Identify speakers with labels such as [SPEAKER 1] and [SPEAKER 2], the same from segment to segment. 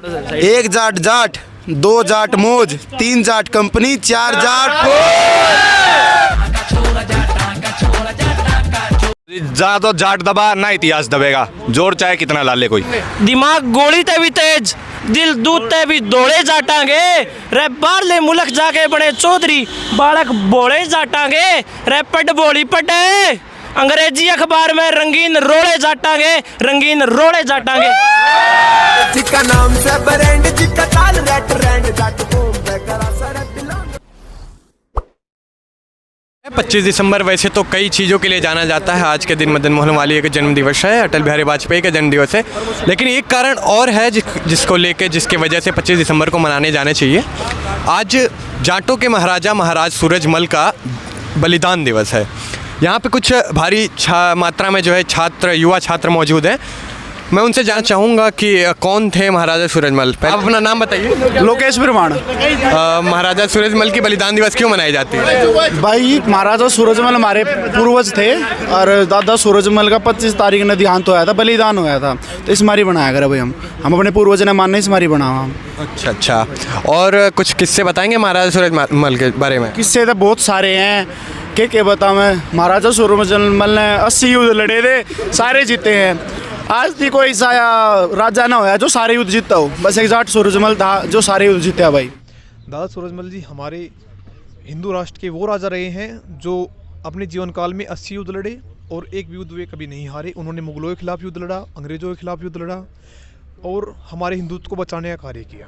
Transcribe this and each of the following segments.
[SPEAKER 1] एक जाट जाट, दो जाट मौज, तीन जाट कंपनी, चार जाट
[SPEAKER 2] तो जाट दबा ना इतिहास दबेगा, जोर चाहे कितना ला ले कोई।
[SPEAKER 3] दिमाग गोली ते भी तेज, दिल दूध ते भी दौड़े जाटांगे रे, बाहरले मुल्क जाके बड़े चौधरी बालक बोले जाटांगे रे, पट बोली पटे अंग्रेजी अखबार में रंगीन रोड़े जाटांगे, रंगीन रोड़े जाटांगे।
[SPEAKER 4] जिसका नाम से ब्रांड, जिसका ताल रेट रैंड, जाट को बेकरा सरत दिला।
[SPEAKER 5] 25 दिसंबर वैसे तो कई चीज़ों के लिए जाना जाता है। आज के दिन मदन मोहन मालवीय का जन्म दिवस है, अटल बिहारी वाजपेयी का जन्म दिवस है, लेकिन एक कारण और है जिसको लेके, जिसके वजह से 25 दिसंबर को मनाने जाने चाहिए। आज जाटों के महाराजा महाराज सूरजमल का बलिदान दिवस है। यहाँ पे कुछ भारी मात्रा में जो है युवा छात्र मौजूद हैं। मैं उनसे जानना चाहूँगा कि कौन थे महाराजा सूरजमल। आप अपना नाम बताइए।
[SPEAKER 6] लोकेश ब्रह्मांड।
[SPEAKER 5] महाराजा सूरजमल की बलिदान दिवस क्यों मनाई जाती है?
[SPEAKER 6] भाई महाराजा सूरजमल हमारे पूर्वज थे और दादा सूरजमल का 25 तारीख ने देहांत होया था, बलिदान होया था, तो इस मारी बनाया कर भाई हम अपने पूर्वज ने मानने इस मारी बनावा।
[SPEAKER 5] अच्छा, और कुछ किस्से बताएंगे महाराजा सूरजमल के बारे में?
[SPEAKER 6] किस्से तो बहुत सारे हैं, क्या बताऊँ मैं। महाराजा सूरजमल ने 80 युद्ध लड़े थे, सारे जीते हैं। आज भी कोई सा राजा ना होया जो सारे युद्ध जीतता हो, बस एक जाट सूरजमल था जो सारे युद्ध जीते भाई।
[SPEAKER 7] दादा सूरजमल जी हमारे हिंदू राष्ट्र के वो राजा रहे हैं जो अपने जीवन काल में 80 युद्ध लड़े और एक भी युद्ध वे कभी नहीं हारे। उन्होंने मुगलों के खिलाफ युद्ध लड़ा, अंग्रेज़ों के खिलाफ युद्ध लड़ा और हमारे हिंदुत्व को बचाने का कार्य किया।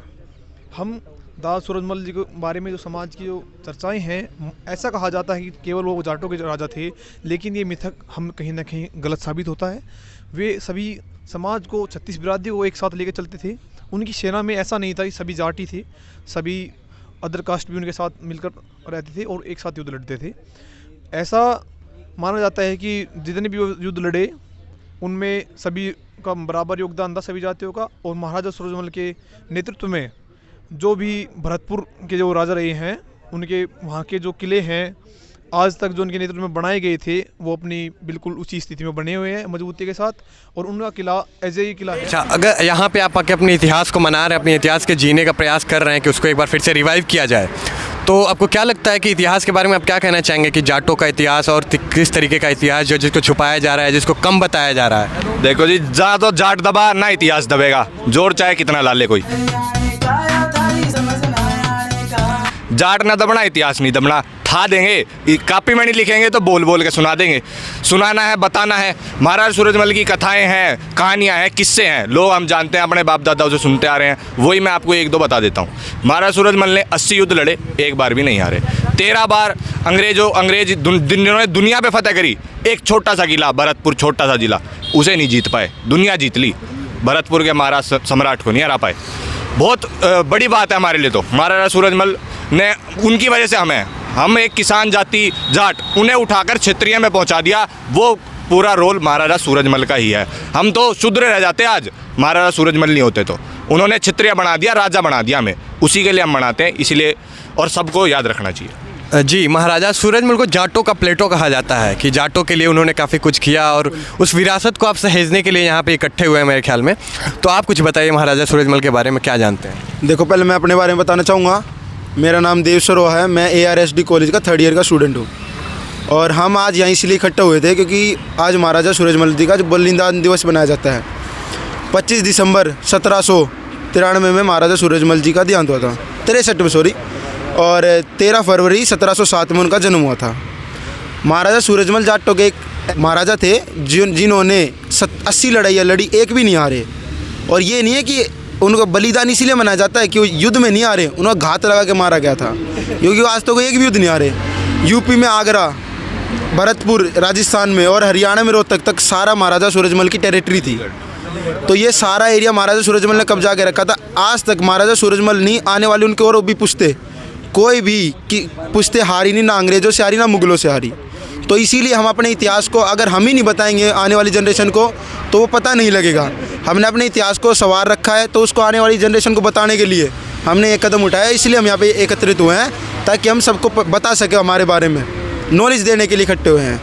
[SPEAKER 7] हम दादा सूरजमल जी के बारे में जो समाज की जो चर्चाएं हैं, ऐसा कहा जाता है कि केवल वो जाटों के राजा थे, लेकिन ये मिथक हम कहीं ना कहीं गलत साबित होता है। वे सभी समाज को, 36 बिरादरी को एक साथ लेकर चलते थे। उनकी सेना में ऐसा नहीं था कि सभी जाटी थे, सभी अदर कास्ट भी उनके साथ मिलकर रहते थे और एक साथ युद्ध लड़ते थे। ऐसा माना जाता है कि जितने भी युद्ध लड़े उनमें सभी का बराबर योगदान था, सभी जातियों का। और महाराजा सूरजमल के नेतृत्व में जो भी भरतपुर के जो राजा रहे हैं, उनके वहाँ के जो किले हैं आज तक जो उनके नेतृत्व में बनाए गए थे, वो अपनी बिल्कुल उसी स्थिति में बने हुए हैं मजबूती के साथ, और उनका किला अजय किला है।
[SPEAKER 5] अच्छा, अगर यहाँ पे आप आके अपने इतिहास को मना रहे हैं, अपने इतिहास के जीने का प्रयास कर रहे हैं कि उसको एक बार फिर से रिवाइव किया जाए, तो आपको क्या लगता है कि इतिहास के बारे में आप क्या कहना चाहेंगे कि जाटों का इतिहास और किस तरीके का इतिहास जो जिसको छुपाया जा रहा है, जिसको कम बताया जा रहा है?
[SPEAKER 2] देखो जी, जा तो जाट दबा ना इतिहास दबेगा, जोर चाहे कितना ला ले कोई। जाट ना दबना, इतिहास नहीं दबना, था देंगे। कापी में नहीं लिखेंगे तो बोल बोल के सुना देंगे। सुनाना है, बताना है। महाराज सूरजमल की कथाएं हैं, कहानियां हैं, किस्से हैं, लोग हम जानते हैं, अपने बाप दादाओं से सुनते आ रहे हैं। वही मैं आपको एक दो बता देता हूँ। महाराज सूरजमल ने 80 युद्ध लड़े, एक बार भी नहीं हारे। 13 बार अंग्रेज जिन्होंने दुनिया पे फतेह करी, एक छोटा सा किला भरतपुर, छोटा सा जिला, उसे नहीं जीत पाए। दुनिया जीत ली, भरतपुर के महाराज सम्राट को नहीं हरा पाए। बहुत बड़ी बात है हमारे लिए तो। महाराजा सूरजमल ने, उनकी वजह से हम एक किसान जाति जाट, उन्हें उठाकर क्षेत्रीय में पहुंचा दिया। वो पूरा रोल महाराजा सूरजमल का ही है। हम तो शूद्र रह जाते आज, महाराजा सूरजमल नहीं होते तो। उन्होंने क्षत्रिय बना दिया, राजा बना दिया हमें, उसी के लिए हम मनाते हैं, इसीलिए, और सबको याद रखना चाहिए।
[SPEAKER 5] जी, महाराजा सूरजमल को जाटों का प्लेटो कहा जाता है कि जाटों के लिए उन्होंने काफ़ी कुछ किया और उस विरासत को आप सहेजने के लिए यहाँ पे इकट्ठे हुए हैं मेरे ख्याल में। तो आप कुछ बताइए महाराजा सूरजमल के बारे में क्या जानते हैं?
[SPEAKER 1] देखो, पहले मैं अपने बारे में बताना चाहूँगा। मेरा नाम देव सरोहा है, मैं ARSD कॉलेज का 3rd ईयर का स्टूडेंट हूँ। और हम आज यहाँ इसलिए इकट्ठे हुए थे क्योंकि आज महाराजा सूरजमल जी का जो बलिदान दिवस बनाया जाता है। 25 दिसंबर 1793 में महाराजा सूरजमल जी का देहांत हुआ था, 63 में सॉरी, और 13 फरवरी 1707 में उनका जन्म हुआ था। महाराजा सूरजमल जाटों के एक महाराजा थे जिन्होंने 80 लड़ाइयाँ लड़ी, एक भी नहीं हारे। और ये नहीं है कि उनका बलिदान इसीलिए मनाया जाता है कि वो युद्ध में नहीं हारे, उन्हें घात लगा के मारा गया था, क्योंकि आज तो कोई एक भी युद्ध नहीं हारे। यूपी में आगरा, भरतपुर राजस्थान में और हरियाणा में रोहतक तक सारा महाराजा सूरजमल की टेरिटरी थी। तो ये सारा एरिया महाराजा सूरजमल ने कब्जा के रखा था। आज तक महाराजा सूरजमल नहीं, आने वाले उनके और भी पुश्ते, कोई भी कि पुश्ते हारी नहीं, ना अंग्रेज़ों से हारी ना मुगलों से हारी। तो इसीलिए हम अपने इतिहास को अगर हम ही नहीं बताएंगे आने वाली जनरेशन को, तो वो पता नहीं लगेगा। हमने अपने इतिहास को संवार रखा है, तो उसको आने वाली जनरेशन को बताने के लिए हमने एक कदम उठाया। इसलिए हम यहाँ पे एकत्रित हुए हैं ताकि हम सबको बता सकें, हमारे बारे में नॉलेज देने के लिए इकट्ठे हुए हैं।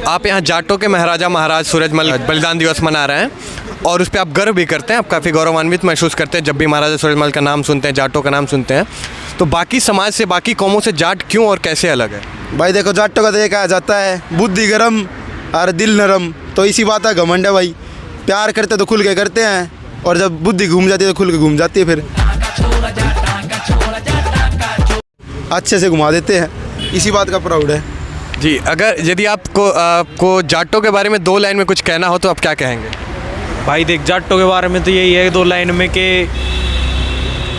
[SPEAKER 5] आप यहाँ जाटों के महाराजा महाराज सूरजमल बलिदान दिवस मना रहे हैं और उस पर आप गर्व भी करते हैं, आप काफ़ी गौरवान्वित महसूस करते हैं जब भी महाराजा सूरजमल का नाम सुनते हैं, जाटों का नाम सुनते हैं। तो बाकी समाज से, बाकी कौमों से जाट क्यों और कैसे अलग है?
[SPEAKER 1] भाई देखो, जाटों का तो ये कहा जाता है बुद्धि गरम और दिल नरम, तो इसी बात का घमंड है भाई। प्यार करते तो खुल के करते हैं और जब बुद्धि घूम जाती है तो खुल के घूम जाती है, फिर अच्छे से घुमा देते हैं, इसी बात का प्राउड है
[SPEAKER 5] जी। अगर यदि आपको जाटों के बारे में 2 लाइन में कुछ कहना हो तो आप क्या कहेंगे?
[SPEAKER 8] भाई देख, जाटों के बारे में तो यही है 2 लाइन में कि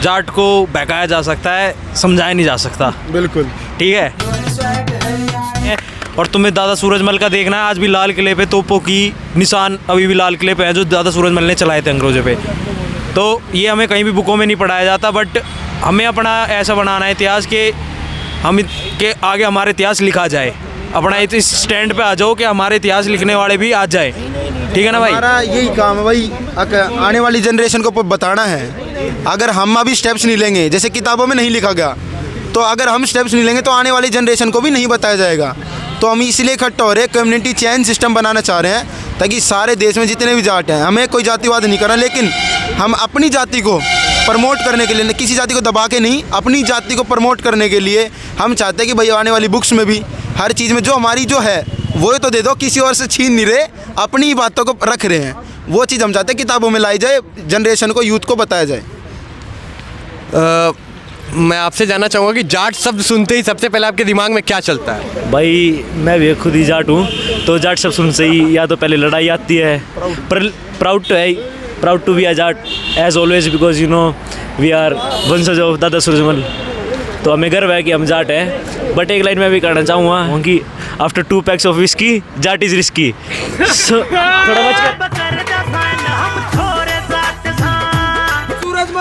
[SPEAKER 8] जाट को बहकाया जा सकता है, समझाया नहीं जा सकता।
[SPEAKER 1] बिल्कुल
[SPEAKER 8] ठीक है। और तुम्हें दादा सूरजमल का देखना है, आज भी लाल किले पे तोपों की निशान अभी भी लाल किले पे है जो दादा सूरजमल ने चलाए थे अंग्रेज़ों पे। तो ये हमें कहीं भी बुकों में नहीं पढ़ाया जाता, बट हमें अपना ऐसा बनाना है इतिहास के हम के आगे हमारा इतिहास लिखा जाए। अपना इस स्टैंड पे आ जाओ कि हमारे इतिहास लिखने वाले भी आ जाए। ठीक है ना भाई?
[SPEAKER 1] हमारा यही काम है भाई, आने वाली जनरेशन को बताना है। अगर हम अभी स्टेप्स नहीं लेंगे, जैसे किताबों में नहीं लिखा गया, तो अगर हम स्टेप्स नहीं लेंगे तो आने वाली जनरेशन को भी नहीं बताया जाएगा। तो हम इसलिए इकट्ठा हो रहे हैं, कम्युनिटी चेन सिस्टम बनाना चाह रहे हैं ताकि सारे देश में जितने भी जाट हैं, हमें कोई जातिवाद नहीं करना, लेकिन हम अपनी जाति को प्रमोट करने के लिए, किसी जाति को दबा के नहीं, अपनी जाति को प्रमोट करने के लिए हम चाहते हैं कि भाई आने वाली बुक्स में भी हर चीज़ में जो हमारी जो है वो तो दे दो, किसी और से छीन नहीं रहे, अपनी ही बातों को रख रहे हैं। वो चीज़ हम चाहते हैं किताबों में लाई जाए, जनरेशन को, यूथ को बताया जाए।
[SPEAKER 5] मैं आपसे जानना चाहूँगा कि जाट शब्द सुनते ही सबसे पहले आपके दिमाग में क्या चलता है?
[SPEAKER 9] भाई मैं भी खुद ही जाट हूँ, तो जाट शब्द सुनते ही या तो पहले लड़ाई आती है, प्राउड टू है, proud to be a Jat as always, because you know we are वंशज ऑफ दादा सूरजमल। तो हमें गर्व है कि हम जाट हैं। बट एक लाइन में भी कहना चाहूँगा कि after 2 PACS of whisky Jat is risky. थोड़ा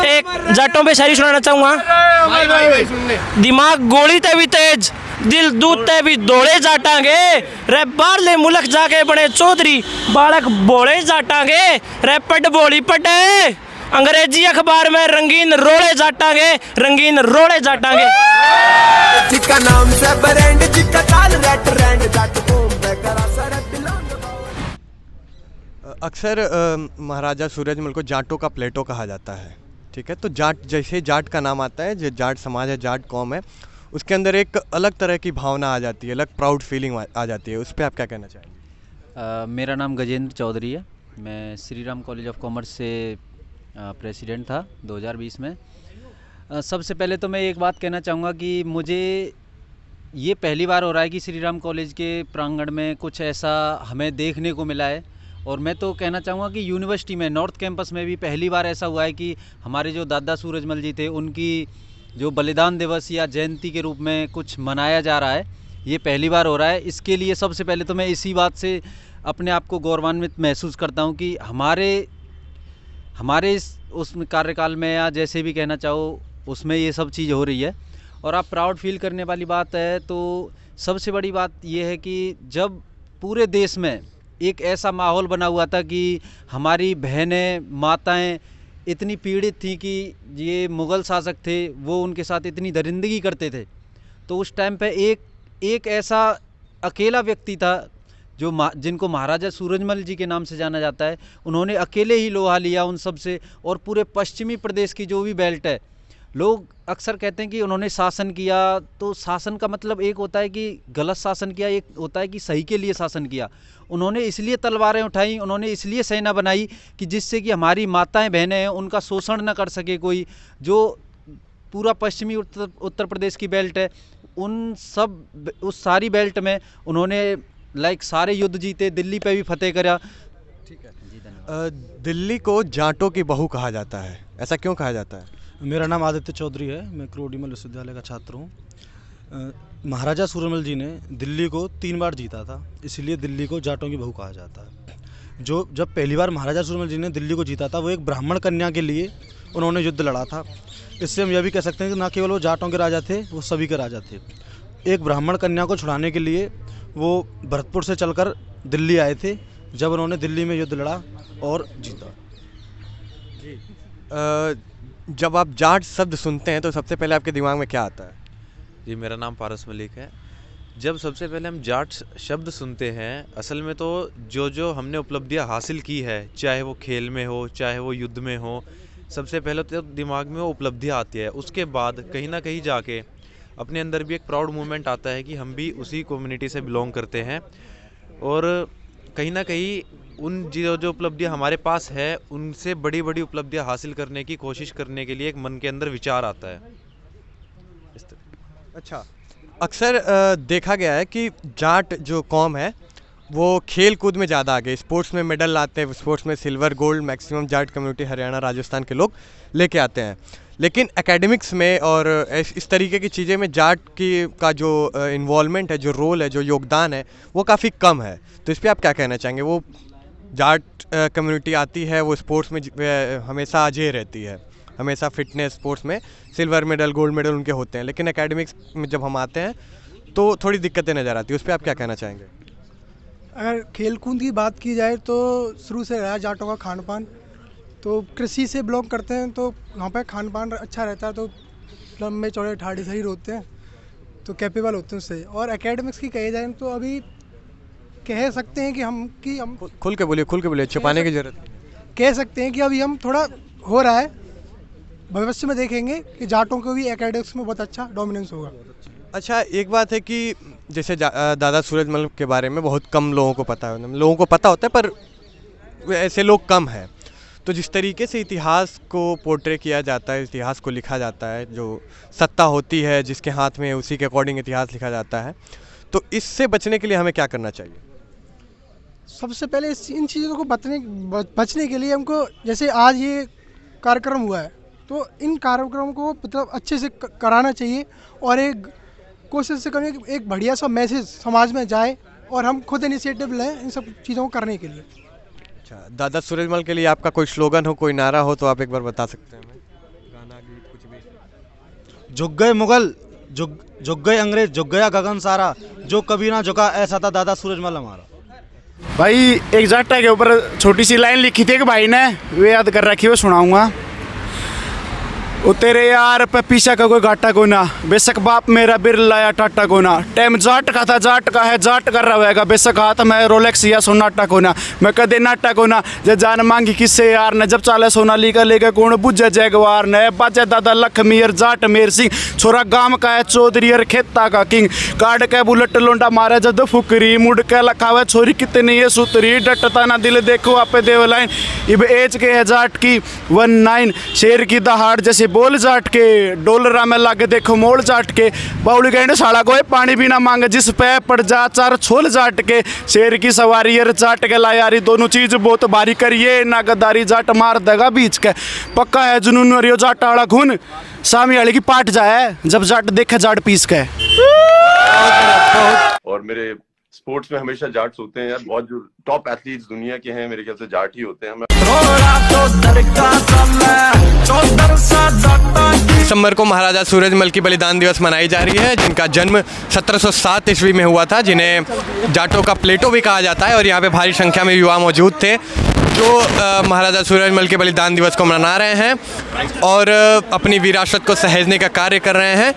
[SPEAKER 3] एक जाटों पे शायरी सुनाना चाहूँगा। दिमाग गोली ते भी तेज, दिल दूध ते भी दौड़े जाटांगे, रे बाहरले मुल्क जाके बने चौधरी, बालक बोले जाटांगे, रे पट बोली पटे, अंग्रेजी अखबार में रंगीन रोड़े जाटांगे, रंगीन रोड़े जाटांगे।
[SPEAKER 4] जिसका नाम से ब्रांड, जिसका काल रेट रैंड, जाट को बेकरा सरत
[SPEAKER 5] अक्सर महाराजा सूरजमल को जाटों का प्लेटो कहा जाता है, ठीक है? तो जाट, जैसे जाट का नाम आता है, जो जाट समाज है, जाट कौम है, उसके अंदर एक अलग तरह की भावना आ जाती है, अलग प्राउड फीलिंग आ जाती है। उस पर आप क्या कहना चाहेंगे?
[SPEAKER 10] मेरा नाम गजेंद्र चौधरी है, मैं Shri Ram college of commerce से प्रेसिडेंट था 2020 में। सबसे पहले तो मैं एक बात कहना चाहूँगा कि मुझे ये पहली बार हो रहा है कि श्री राम कॉलेज के प्रांगण में कुछ ऐसा हमें देखने को मिला है। और मैं तो कहना चाहूँगा कि यूनिवर्सिटी में, नॉर्थ कैंपस में भी पहली बार ऐसा हुआ है कि हमारे जो दादा सूरजमल जी थे, उनकी जो बलिदान दिवस या जयंती के रूप में कुछ मनाया जा रहा है, ये पहली बार हो रहा है। इसके लिए सबसे पहले तो मैं इसी बात से अपने आप को गौरवान्वित महसूस करता हूँ कि हमारे उस कार्यकाल में, या जैसे भी कहना चाहो, उसमें ये सब चीज़ हो रही है। और आप प्राउड फील करने वाली बात है, तो सबसे बड़ी बात ये है कि जब पूरे देश में एक ऐसा माहौल बना हुआ था कि हमारी बहनें, माताएं इतनी पीड़ित थी कि ये मुग़ल शासक थे, वो उनके साथ इतनी दरिंदगी करते थे, तो उस टाइम पे एक ऐसा अकेला व्यक्ति था जिनको महाराजा सूरजमल जी के नाम से जाना जाता है। उन्होंने अकेले ही लोहा लिया उन सब से, और पूरे पश्चिमी प्रदेश की जो भी बेल्ट है, लोग अक्सर कहते हैं कि उन्होंने शासन किया, तो शासन का मतलब एक होता है कि गलत शासन किया, एक होता है कि सही के लिए शासन किया। उन्होंने इसलिए तलवारें उठाई, उन्होंने इसलिए सेना बनाई कि जिससे कि हमारी माताएं बहनें हैं, उनका शोषण न कर सके कोई। जो पूरा पश्चिमी उत्तर प्रदेश की बेल्ट है, उस सारी बेल्ट में उन्होंने सारे युद्ध जीते, दिल्ली पे भी फतेह करा।
[SPEAKER 5] ठीक है। दिल्ली को जाटों की बहू कहा जाता है, ऐसा क्यों कहा जाता है?
[SPEAKER 6] मेरा नाम आदित्य चौधरी है, मैं क्रोडीमल विश्वविद्यालय का छात्र हूँ। महाराजा सूरजमल जी ने दिल्ली को 3 बार जीता था, इसीलिए दिल्ली को जाटों की बहू कहा जाता है। जब पहली बार महाराजा सूरजमल जी ने दिल्ली को जीता था, वो एक ब्राह्मण कन्या के लिए उन्होंने युद्ध लड़ा था। इससे हम यह भी कह सकते हैं कि ना केवल वो जाटों के राजा थे, वो सभी के राजा थे। एक ब्राह्मण कन्या को छुड़ाने के लिए वो भरतपुर से चलकर दिल्ली आए थे, जब उन्होंने दिल्ली में युद्ध लड़ा और जीता।
[SPEAKER 5] जब आप जाट शब्द सुनते हैं तो सबसे पहले आपके दिमाग में क्या आता है?
[SPEAKER 11] जी, मेरा नाम पारस मलिक है। जब सबसे पहले हम जाट शब्द सुनते हैं, असल में तो जो हमने उपलब्धियां हासिल की है, चाहे वो खेल में हो, चाहे वो युद्ध में हो, सबसे पहले तो दिमाग में वो उपलब्धियां आती है। उसके बाद कहीं ना कहीं जाके अपने अंदर भी एक प्राउड मोमेंट आता है कि हम भी उसी कम्युनिटी से बिलोंग करते हैं, और कहीं ना कहीं उन जो उपलब्धियां हमारे पास है, उनसे बड़ी बड़ी उपलब्धियां हासिल करने की कोशिश करने के लिए एक मन के अंदर विचार आता है।
[SPEAKER 5] अच्छा, अक्सर देखा गया है कि जाट जो कौम है वो खेल कूद में ज़्यादा आगे, स्पोर्ट्स में मेडल लाते हैं, स्पोर्ट्स में silver gold maximum Jat community Haryana Rajasthan के लोग लेके आते हैं। लेकिन एकेडमिक्स में और इस तरीके की चीज़ें में जाट का जो इन्वॉल्वमेंट है, जो रोल है, जो योगदान है, वो काफ़ी कम है। तो इस पर आप क्या कहना चाहेंगे? वो जाट कम्युनिटी आती है, वो स्पोर्ट्स में हमेशा अजय रहती है, हमेशा फिटनेस स्पोर्ट्स में सिल्वर मेडल गोल्ड मेडल उनके होते हैं, लेकिन एकेडमिक्स में जब हम आते हैं तो थोड़ी दिक्कतें नज़र आती है। उस पर आप क्या कहना चाहेंगे?
[SPEAKER 12] अगर खेल कूद की बात की जाए तो शुरू से रहा जाटों का खान पान, तो कृषि से बिलोंग करते हैं, तो वहाँ पर खान पान अच्छा रहता है, तो लंबे चौड़े ठाड़ी शरीर होते हैं, तो कैपेबल होते हैं उससे। और एकेडमिक्स की कही जाए तो अभी कह सकते हैं कि हम
[SPEAKER 5] खुल के बोलिए, छुपाने की जरूरत नहीं।
[SPEAKER 12] कह सकते हैं कि अभी हम थोड़ा हो रहा है, भविष्य में देखेंगे कि जाटों को भी एकेडमिक्स में बहुत अच्छा डोमिनेंस होगा।
[SPEAKER 5] अच्छा, एक बात है कि जैसे दादा सूरजमल के बारे में बहुत कम लोगों को पता है, लोगों को पता होता है पर ऐसे लोग कम हैं। तो जिस तरीके से इतिहास को पोर्ट्रे किया जाता है, इतिहास को लिखा जाता है, जो सत्ता होती है जिसके हाथ में, उसी के अकॉर्डिंग इतिहास लिखा जाता है, तो इससे बचने के लिए हमें क्या करना चाहिए?
[SPEAKER 12] सबसे पहले इन चीज़ों को बचने के लिए हमको, जैसे आज ये कार्यक्रम हुआ है, तो इन कार्यक्रम को मतलब अच्छे से कराना चाहिए, और एक कोशिश से करें कि एक बढ़िया सा मैसेज समाज में जाए, और हम खुद इनिशिएटिव लें इन सब चीज़ों को करने के लिए।
[SPEAKER 5] अच्छा, दादा सूरजमल के लिए आपका कोई स्लोगन हो, कोई नारा हो, तो आप एक बार बता सकते हैं हमें? गाना, गीत, कुछ भी।
[SPEAKER 1] झुक गए मुगल, झुक गए अंग्रेज, झुक गया गगन सारा, जो कभी ना झुका ऐसा था दादा सूरजमल हमारा।
[SPEAKER 6] भाई एक जाटा के ऊपर छोटी सी लाइन लिखी थी एक भाई ने, वे याद कर रखी, वो सुनाऊंगा। ओ तेरे यार पे पीछा का कोई घाटा को ना, बेशक बाप मेरा बिरला या टाटा को ना, टाइम जाट का था जाट का है, जाट कर रहा होगा, बेशक हाथ में रोलेक्स या सोनाटा को ना, मैं कदे नाटा को ना, जे जान मांगी किससे यार ने, जब चाले सोना लीका लेके कौन बुझे जैगवार ने, बाजे दादा लखमी और जाट मेर सिंह, छोरा गांव का है चौधरी और खेता का किंग, काट के बुलेट लोंडा मारे जद फुकरी, मुड़ के लखावे छोरी कितनी ये सुतरी, डटता ना दिल देखो आपे देव लाइन, इब एज के है जाट की 19, शेर की दहाड़ जैसे बोल जाट के, डोलरा में लागे देखो मोड़ जाट के, बाउली गैंड साला कोई पानी भी ना मांगे, जिस पे पड़ जा चार छोल जाट के, शेर की सवारी यार जाट के ला यारी, दोनों चीज बहुत भारी करिए ना, गद्दारी जाट मार देगा बीच के, पक्का है जुनून और यो जाट वाला खून, सामी वाले की पाट जाए जब जाट देखे जाट पीस के।
[SPEAKER 13] और मेरे स्पोर्ट्स में हमेशा जाट्स होते हैं यार, बहुत जो टॉप एथलीट्स दुनिया के हैं मेरे ख्याल से जाट ही होते हैं।
[SPEAKER 5] दिसंबर को महाराजा सूरजमल की बलिदान दिवस मनाई जा रही है, जिनका जन्म 1707 ईस्वी में हुआ था, जिन्हें जाटों का प्लेटो भी कहा जाता है, और यहाँ पे भारी संख्या में युवा मौजूद थे जो महाराजा सूरजमल के बलिदान दिवस को मना रहे हैं और अपनी विरासत को सहेजने का कार्य कर रहे हैं।